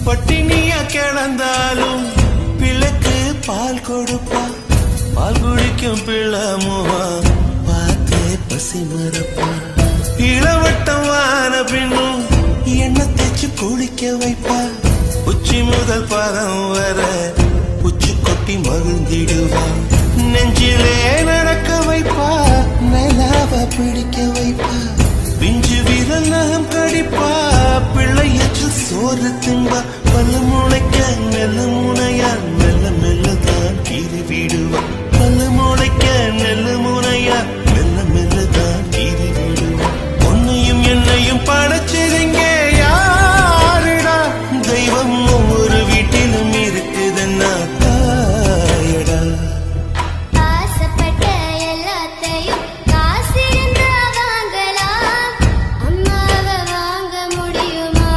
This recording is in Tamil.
பட்டினியா கிடந்தாலும் பிள்ளைக்கு பால் கொடுப்பா. பால் குடிக்கும் பிள்ளை முகா பார்த்தே பசி மறப்பா. இளவட்டம் வான பின்னும் எண்ணெய் தேச்சு குளிக்க வைப்பா. உச்சி முதல் பாதம் வர உச்சி கொட்டி மகிழ்ந்திடுவா. நெஞ்சிலே நடக்க வைப்பா, மேலாவ பிடிக்க வைப்பா. பிஞ்சு விரல் நகம் கடிப்பா, பிள்ளையற்று சோறு தின்பா. பல்லு முளைக்க நெல்லு முனையா மெல்ல மெல்லதான் கீறி விடுவா. பல்லு முளைக்க நெல்லு முனையா